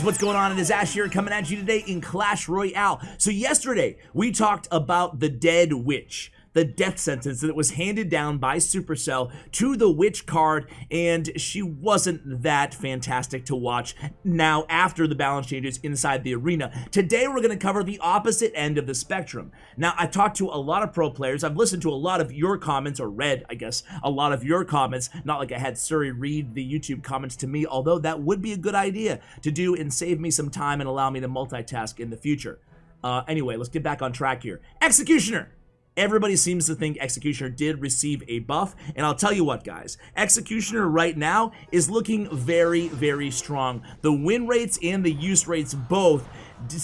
what's going on? It is Ash here coming at you today in Clash Royale. So yesterday, we talked about the Dead Witch, the death sentence that was handed down by Supercell to the Witch card, and she wasn't that fantastic to watch now after the balance changes inside the arena. Today, we're going to cover the opposite end of the spectrum. Now, I talked to a lot of pro players. I've listened to a lot of your comments, or read, I guess, a lot of your comments. Not like I had Suri read the YouTube comments to me, although that would be a good idea to do and save me some time and allow me to multitask in the future. Anyway, let's get back on track here. Executioner! Everybody seems to think Executioner did receive a buff, and I'll tell you what, guys, Executioner right now is looking very, very strong. The win rates and the use rates both,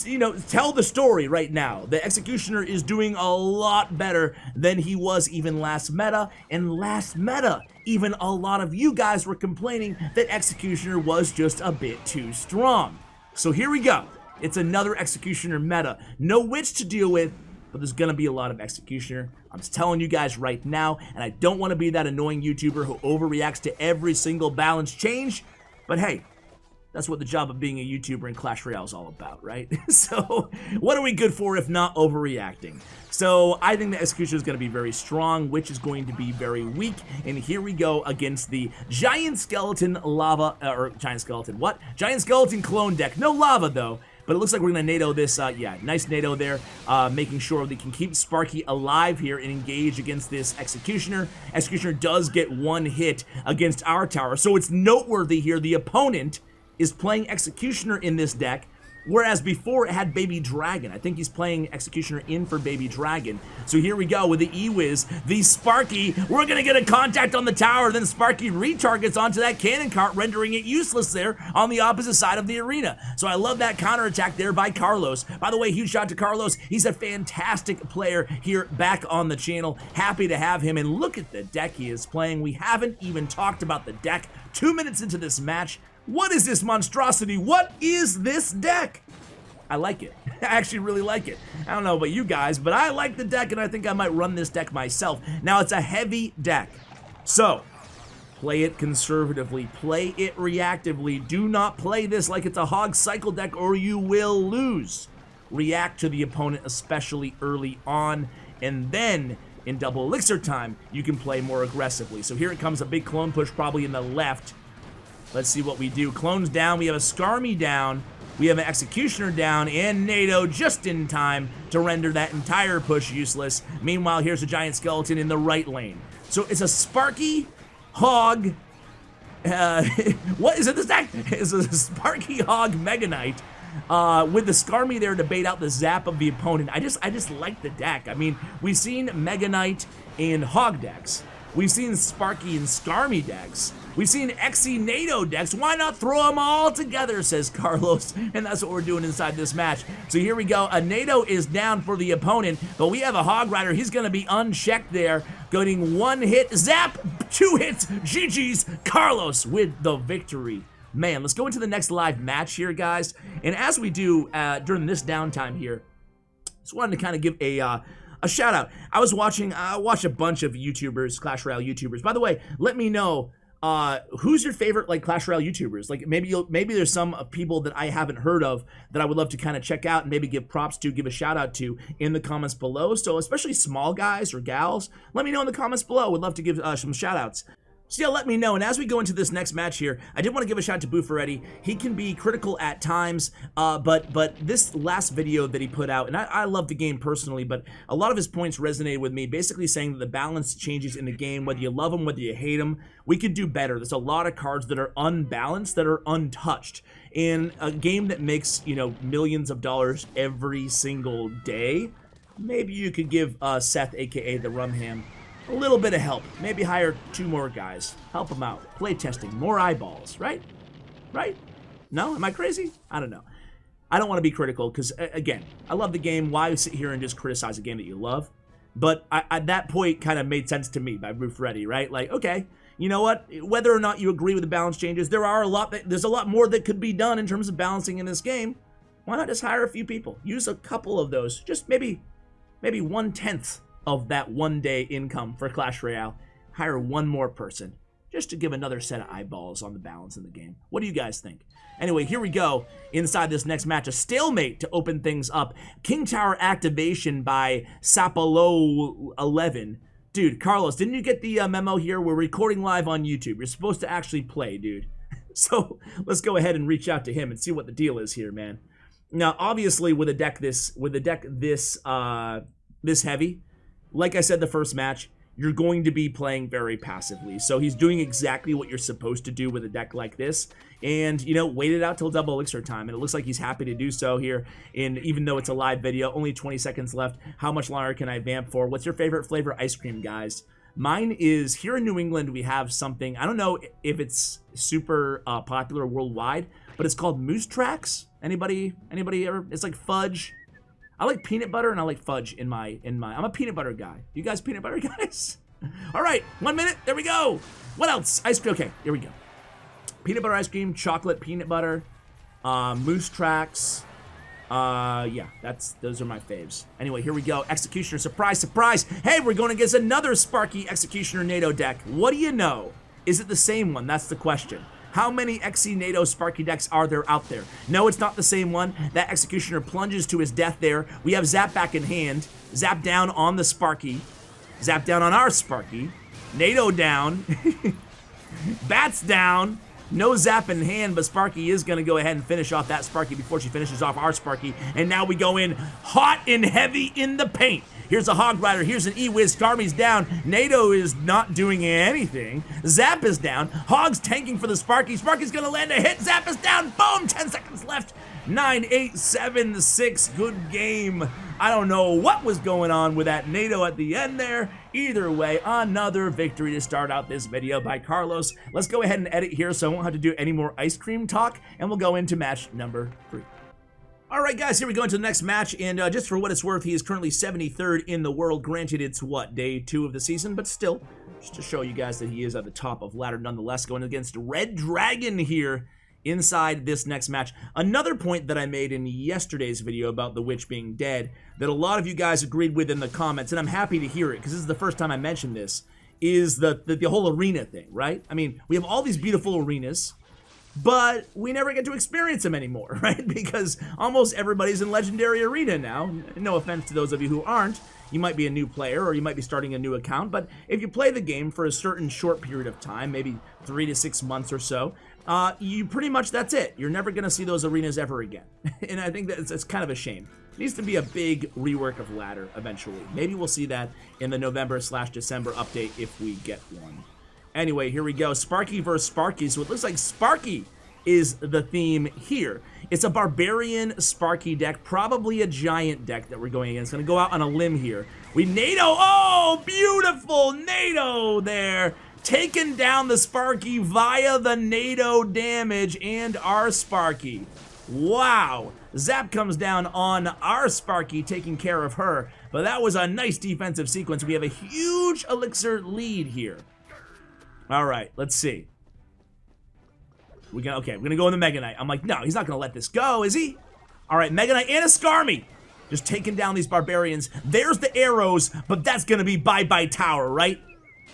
you know, tell the story right now. The Executioner is doing a lot better than he was even last meta, and last meta, even a lot of you guys were complaining that Executioner was just a bit too strong. So here we go. It's another Executioner meta. No Witch to deal with, but there's gonna be a lot of Executioner. I'm just telling you guys right now, and I don't want to be that annoying YouTuber who overreacts to every single balance change, but hey, that's what the job of being a YouTuber in Clash Royale is all about, right? So, what are we good for if not overreacting? So, I think the Executioner is going to be very strong, which is going to be very weak, and here we go against the Giant Skeleton Lava, or Giant Skeleton, what? Giant Skeleton Clone deck. No lava, though. But it looks like we're going to NATO this, yeah, nice NATO there, making sure we can keep Sparky alive here and engage against this Executioner. Executioner does get one hit against our tower, so it's noteworthy here. The opponent is playing Executioner in this deck, whereas before it had Baby Dragon. I think he's playing Executioner in for Baby Dragon. So here we go with the E-Wiz, the Sparky. We're going to get a contact on the tower, then Sparky retargets onto that cannon cart, rendering it useless there on the opposite side of the arena. So I love that counterattack there by Carlos. By the way, huge shout out to Carlos. He's a fantastic player here back on the channel. Happy to have him, and look at the deck he is playing. We haven't even talked about the deck 2 minutes into this match. What is this monstrosity? What is this deck? I like it. I actually really like it. I don't know about you guys, but I like the deck, and I think I might run this deck myself. Now, it's a heavy deck, so play it conservatively. Play it reactively. Do not play this like it's a hog cycle deck, or you will lose. React to the opponent, especially early on, and then in double elixir time, you can play more aggressively. So here it comes, a big clone push probably in the left. Let's see what we do. Clones down, we have a Skarmy down, we have an Executioner down, and NATO just in time to render that entire push useless. Meanwhile, here's a Giant Skeleton in the right lane. So it's a Sparky, Hog, what is it this deck? It's a Sparky, Hog, Mega Knight, with the Skarmy there to bait out the zap of the opponent. I just like the deck. I mean, we've seen Mega Knight and Hog decks. We've seen Sparky and Skarmy decks. We've seen Exy NATO decks. Why not throw them all together, says Carlos. And that's what we're doing inside this match. So here we go. A NATO is down for the opponent, but we have a Hog Rider. He's going to be unchecked there. Getting one hit. Zap! 2 hits. GG's. Carlos with the victory. Man, let's go into the next live match here, guys. And as we do during this downtime here, just wanted to kind of give a shout out. I watched a bunch of YouTubers, Clash Royale YouTubers. By the way, let me know who's your favorite like Clash Royale YouTubers. Like maybe there's some people that I haven't heard of that I would love to kind of check out and maybe give props to, give a shout out to in the comments below. So especially small guys or gals, let me know in the comments below. Would love to give some shout outs. So yeah, let me know. And as we go into this next match here, I did want to give a shout out to BUFFED. He can be critical at times, but this last video that he put out, and I love the game personally, but a lot of his points resonated with me, basically saying that the balance changes in the game, whether you love them, whether you hate them, we could do better. There's a lot of cards that are unbalanced, that are untouched. In a game that makes, you know, millions of dollars every single day, maybe you could give Seth, aka the Rumham, a little bit of help. Maybe hire 2 more guys. Help them out. Play testing. More eyeballs, right? Right? No? Am I crazy? I don't know. I don't want to be critical because, again, I love the game. Why sit here and just criticize a game that you love? But that point kind of made sense to me by BUFFED, right? Like, okay, you know what? Whether or not you agree with the balance changes, there's a lot more that could be done in terms of balancing in this game. Why not just hire a few people? Use a couple of those. Just maybe 1/10 of that 1 day income for Clash Royale. Hire 1 more person. just to give another set of eyeballs on the balance in the game. What do you guys think? Anyway, here we go inside this next match. A stalemate to open things up. King Tower activation by Sapolo 11. Dude, Carlos, didn't you get the memo here? We're recording live on YouTube. You're supposed to actually play, dude. So let's go ahead and reach out to him and see what the deal is here, man. Now, obviously, with a deck this heavy, like I said the first match, you're going to be playing very passively. So he's doing exactly what you're supposed to do with a deck like this. And, you know, wait it out till double elixir time. And it looks like he's happy to do so here. And even though it's a live video, only 20 seconds left. How much longer can I vamp for? What's your favorite flavor ice cream, guys? Mine is, here in New England, we have something, I don't know if it's super popular worldwide, but it's called Moose Tracks. Anybody ever? It's like fudge. I like peanut butter and I like fudge in my, I'm a peanut butter guy. You guys peanut butter guys? All right, 1 minute, there we go. What else? Ice cream, okay, here we go. Peanut butter ice cream, chocolate peanut butter, Moose Tracks. Yeah, those are my faves. Anyway, here we go. Executioner, surprise, surprise. Hey, we're going against another Sparky Executioner NATO deck. What do you know? Is it the same one? That's the question. How many XC NATO Sparky decks are there out there? No, it's not the same one. That Executioner plunges to his death there. We have Zap back in hand. Zap down on the Sparky. Zap down on our Sparky. NATO down. Bats down. No Zap in hand, but Sparky is going to go ahead and finish off that Sparky before she finishes off our Sparky. And now we go in hot and heavy in the paint. Here's a Hog Rider. Here's an E-Wiz. Skarmy's down. NATO is not doing anything. Zap is down. Hog's tanking for the Sparky. Sparky's going to land a hit. Zap is down. Boom. 10 seconds left. 9, 8, 7, 6. Good game. I don't know what was going on with that NATO at the end there. Either way, another victory to start out this video by Carlos. Let's go ahead and edit here so I won't have to do any more ice cream talk, and we'll go into match number 3. All right, guys, here we go into the next match, and just for what it's worth, he is currently 73rd in the world. Granted, it's, what, day 2 of the season, but still, just to show you guys that he is at the top of ladder nonetheless, going against Red Dragon here inside this next match. Another point that I made in yesterday's video about the witch being dead that a lot of you guys agreed with in the comments, and I'm happy to hear it because this is the first time I mentioned this, is the whole arena thing, right? I mean, we have all these beautiful arenas, but we never get to experience them anymore, right? Because almost everybody's in Legendary Arena now. No offense to those of you who aren't. You might be a new player or you might be starting a new account, but if you play the game for a certain short period of time, maybe 3 to 6 months or so, you pretty much, that's it. You're never going to see those arenas ever again. And I think that it's kind of a shame. It needs to be a big rework of ladder eventually. Maybe we'll see that in the November/December update if we get one. Anyway, here we go. Sparky versus Sparky. So it looks like Sparky is the theme here. It's a Barbarian Sparky deck, probably a Giant deck that we're going against. Gonna go out on a limb here. We NATO, oh, beautiful NATO there. Taking down the Sparky via the NATO damage and our Sparky. Wow. Zap comes down on our Sparky, taking care of her. But that was a nice defensive sequence. We have a huge elixir lead here. All right, let's see. We're gonna go in the Mega Knight. I'm like, no, he's not gonna let this go, is he? All right, Mega Knight and a Skarmy. Just taking down these barbarians. There's the arrows, but that's gonna be bye-bye tower, right?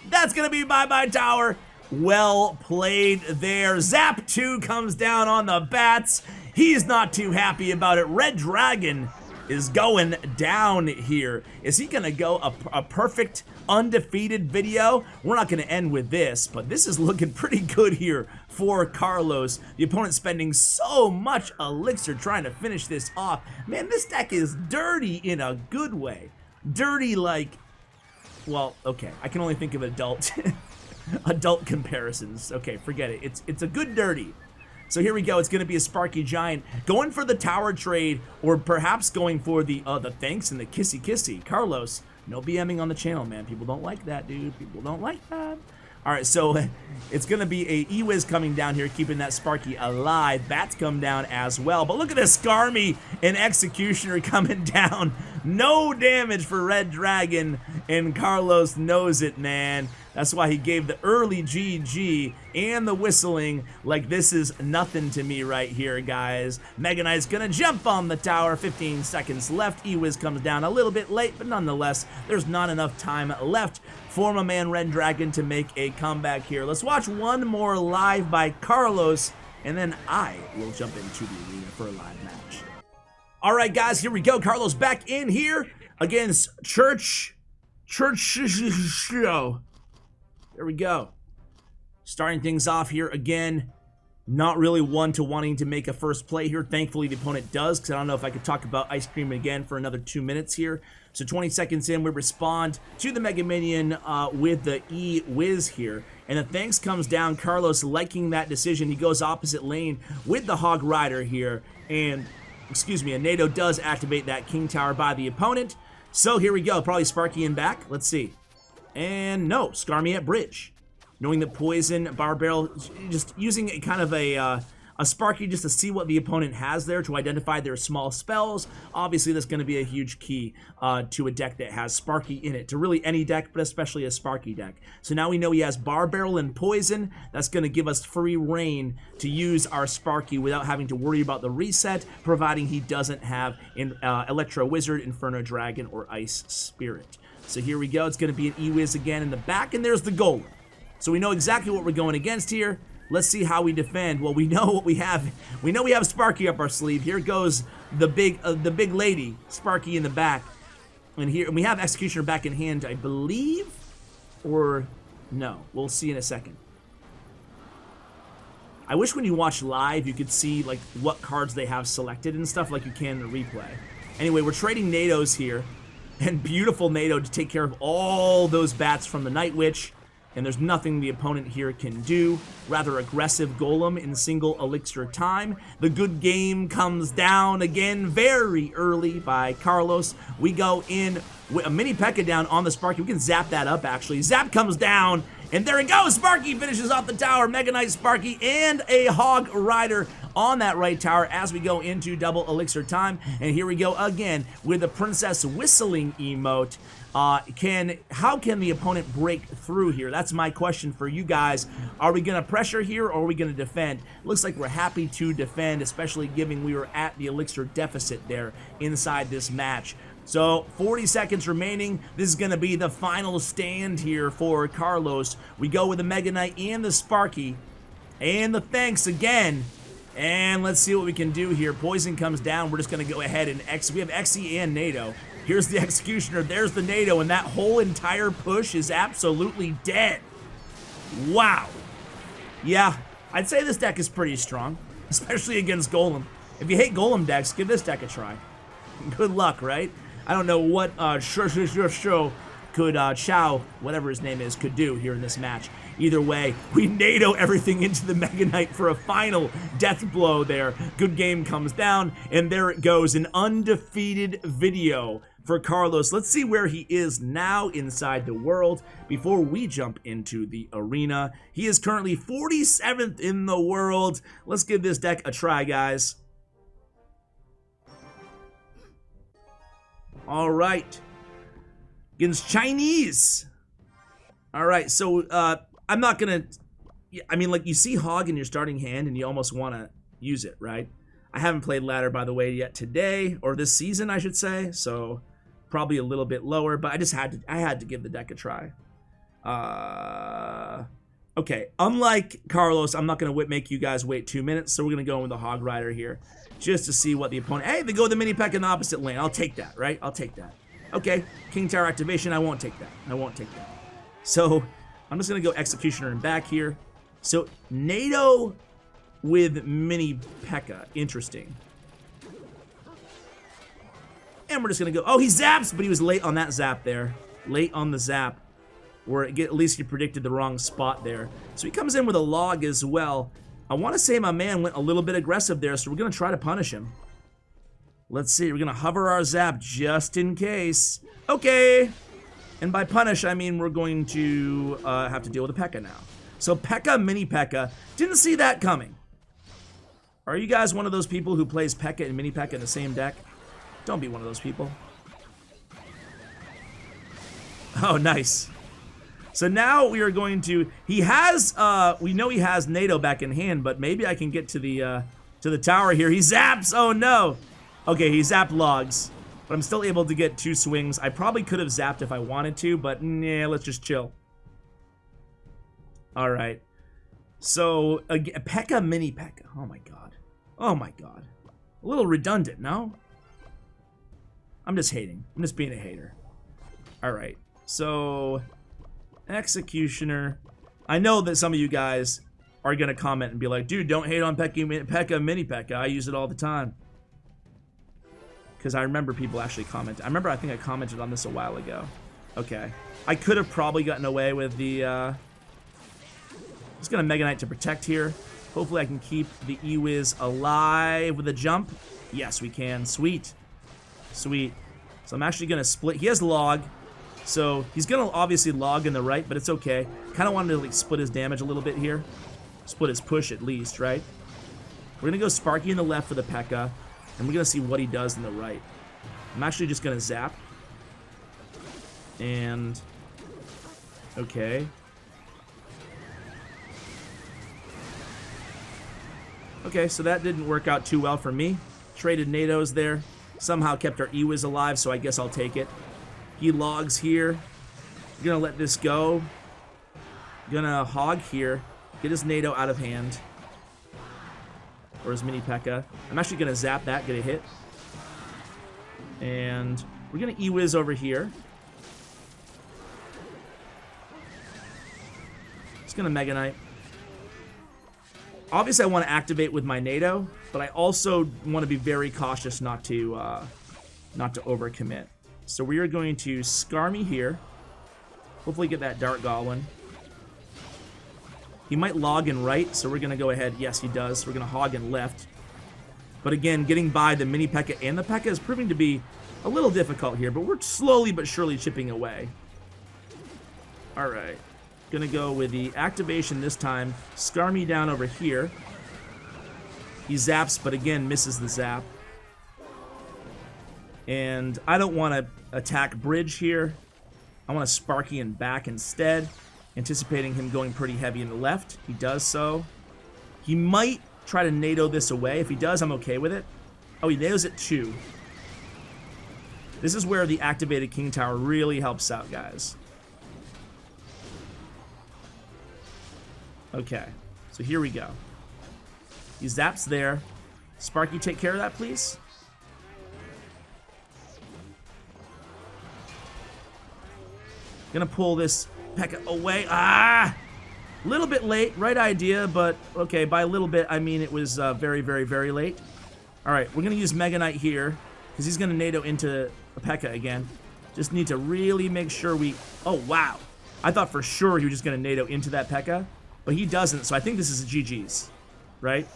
That's gonna be bye-bye tower. Well played there. Zap 2 comes down on the bats. He's not too happy about it. Red Dragon is going down here. Is he gonna go a perfect undefeated video? We're not gonna end with this, but this is looking pretty good here for Carlos. The opponent spending so much elixir trying to finish this off. Man, this deck is dirty in a good way. Dirty like, well, okay, I can only think of adult adult comparisons. Okay, forget it. It's a good dirty. So here we go. It's going to be a Sparky Giant going for the tower trade, or perhaps going for the thanks and the kissy. Carlos, no BMing on the channel, man. People don't like that, dude. People don't like that. All right, so it's going to be a E-Wiz coming down here, keeping that Sparky alive. Bats come down as well. But look at this Skarmy and Executioner coming down No damage for Red Dragon, and Carlos knows it, man. That's why he gave the early GG and the whistling like this is nothing to me right here, guys. Mega Knight's gonna jump on the tower. 15 seconds left. E-Wiz comes down a little bit late, but nonetheless, there's not enough time left for my man Red Dragon to make a comeback here. Let's watch one more live by Carlos, and then I will jump into the arena for a live match. All right, guys, here we go. Carlos back in here against Church Show. There we go. Starting things off here again. Not really one to wanting to make a first play here. Thankfully, the opponent does, because I don't know if I could talk about ice cream again for another 2 minutes here. So 20 seconds in, we respond to the Mega Minion with the E-Wiz here. And the thanks comes down. Carlos liking that decision. He goes opposite lane with the Hog Rider here. And, excuse me, a NATO does activate that King Tower by the opponent. So here we go. Probably Sparky in back. Let's see. And no, Skarmy at bridge. Knowing that Poison, Bar Barrel, just using a kind of a Sparky just to see what the opponent has there to identify their small spells. Obviously, that's going to be a huge key to a deck that has Sparky in it. To really any deck, but especially a Sparky deck. So now we know he has Bar Barrel and Poison. That's going to give us free reign to use our Sparky without having to worry about the reset, providing he doesn't have an Electro Wizard, Inferno Dragon, or Ice Spirit. So here we go. It's going to be an E-Wiz again in the back, and there's the Golem. So we know exactly what we're going against here. Let's see how we defend. Well, we know what we have. We know we have Sparky up our sleeve. Here goes the big lady, Sparky in the back. And here we have Executioner back in hand, I believe. Or no, we'll see in a second. I wish when you watch live, you could see like what cards they have selected and stuff like you can in the replay. Anyway, we're trading NATOs here. And beautiful NATO to take care of all those bats from the Night Witch. And there's nothing the opponent here can do. Rather aggressive Golem in single elixir time. The good game comes down again very early by Carlos. We go in with a mini P.E.K.K.A down on the Sparky. We can zap that up, actually. Zap comes down, and there it goes. Sparky finishes off the tower. Mega Knight Sparky and a Hog Rider on that right tower as we go into double elixir time. And here we go again with the Princess Whistling emote. How can the opponent break through here? That's my question for you guys. Are we going to pressure here, or are we going to defend? Looks like we're happy to defend, especially given we were at the elixir deficit there inside this match. So 40 seconds remaining. This is going to be the final stand here for Carlos. We go with the Mega Knight and the Sparky. And the thanks again. And let's see what we can do here. Poison comes down. We're just going to go ahead and we have Xe and NATO. Here's the Executioner, there's the NATO, and that whole entire push is absolutely dead. Wow. Yeah, I'd say this deck is pretty strong, especially against Golem. If you hate Golem decks, give this deck a try. Good luck, right? I don't know what Chow, whatever his name is, could do here in this match. Either way, we NATO everything into the Mega Knight for a final death blow there. Good game comes down, and there it goes, an undefeated video for Carlos. Let's see where he is now inside the world before we jump into the arena. He is currently 47th in the world. Let's give this deck a try, guys. All right. Against Chinese. All right, so I'm not gonna, I mean, like, you see Hog in your starting hand and you almost want to use it, right? I haven't played ladder, by the way, yet today, or this season, I should say, so probably a little bit lower, but I had to give the deck a try. Okay, unlike Carlos, I'm not gonna make you guys wait 2 minutes, so we're gonna go in with the Hog Rider here, just to see what the opponent, hey, they go with the mini P.E.K.K.A in the opposite lane. I'll take that, right? I'll take that. Okay, King Tower activation, I won't take that. I won't take that. So, I'm just going to go Executioner in back here. So, NATO with mini P.E.K.K.A. Interesting. And we're just going to go, oh, he zaps, but he was late on that zap there. Late on the zap. Where at least he predicted the wrong spot there. So he comes in with a log as well. I want to say my man went a little bit aggressive there, so we're going to try to punish him. Let's see, we're going to hover our zap just in case. Okay. And by punish, I mean we're going to have to deal with a P.E.K.K.A now. So P.E.K.K.A, mini P.E.K.K.A. Didn't see that coming. Are you guys one of those people who plays P.E.K.K.A and mini P.E.K.K.A in the same deck? Don't be one of those people. Oh, nice. So now we are going to, he has, we know he has NATO back in hand, but maybe I can get to the tower here. He zaps, oh no. Okay, he zapped logs, but I'm still able to get 2 swings. I probably could have zapped if I wanted to, but nah, let's just chill. All right. So, again, P.E.K.K.A, mini P.E.K.K.A. Oh my god. Oh my god. A little redundant, no? I'm just hating. I'm just being a hater. All right. So, Executioner. I know that some of you guys are going to comment and be like, dude, don't hate on P.E.K.K.A mini P.E.K.K.A. I use it all the time. Because I remember people actually comment. I think I commented on this a while ago. Okay. I could have probably gotten away with the, just going to Mega Knight to protect here. Hopefully I can keep the E-Wiz alive with a jump. Yes, we can. Sweet. Sweet. So I'm actually going to split. He has log. So he's going to obviously log in the right, but it's okay. Kind of wanted to like split his damage a little bit here. Split his push at least, right? We're going to go Sparky in the left for the P.E.K.K.A. And we're going to see what he does in the right. I'm actually just going to zap. And... okay. Okay, so that didn't work out too well for me. Traded NATOs there. Somehow kept our E-Wiz alive, so I guess I'll take it. He logs here. Gonna let this go. Gonna hog here. Get his NATO out of hand. Or his mini P.E.K.K.A. I'm actually gonna zap that, get a hit. And we're gonna E-Wiz over here. Just gonna Mega Knight. Obviously, I want to activate with my NATO, but I also want to be very cautious not to overcommit. So we are going to Skarmy here. Hopefully get that Dart Goblin. He might log in right, so we're going to go ahead. Yes, he does. We're going to hog in left. But again, getting by the mini P.E.K.K.A and the P.E.K.K.A is proving to be a little difficult here, but we're slowly but surely chipping away. All right. Gonna go with the activation this time. Skarmy down over here. He zaps, but again misses the zap. And I don't want to attack bridge here. I want to Sparky in back instead. Anticipating him going pretty heavy in the left. He does so. He might try to NATO this away. If he does, I'm okay with it. Oh, he NATOs it 2. This is where the activated King Tower really helps out, guys. Okay, so here we go. He zaps there. Sparky, take care of that, please. Gonna pull this P.E.K.K.A away. Ah! A little bit late, right idea, but okay, by a little bit, I mean it was very, very, very late. All right, we're gonna use Mega Knight here, because he's gonna NATO into a P.E.K.K.A again. Just need to really make sure we... oh, wow. I thought for sure he was just gonna NATO into that P.E.K.K.A. But he doesn't, so I think this is a GG's, right?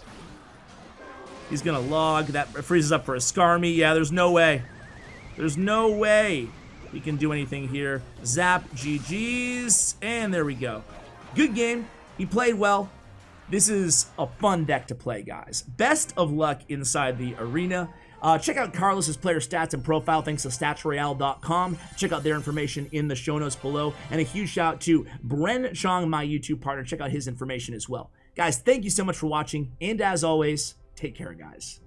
He's gonna log. That freezes up for a Skarmy. Yeah, there's no way. There's no way he can do anything here. Zap, GG's, and there we go. Good game. He played well. This is a fun deck to play, guys. Best of luck inside the arena. Check out Carlos's player stats and profile thanks to statsroyale.com. Check out their information in the show notes below. And a huge shout out to Bren Chong, my YouTube partner. Check out his information as well. Guys, thank you so much for watching. And as always, take care, guys.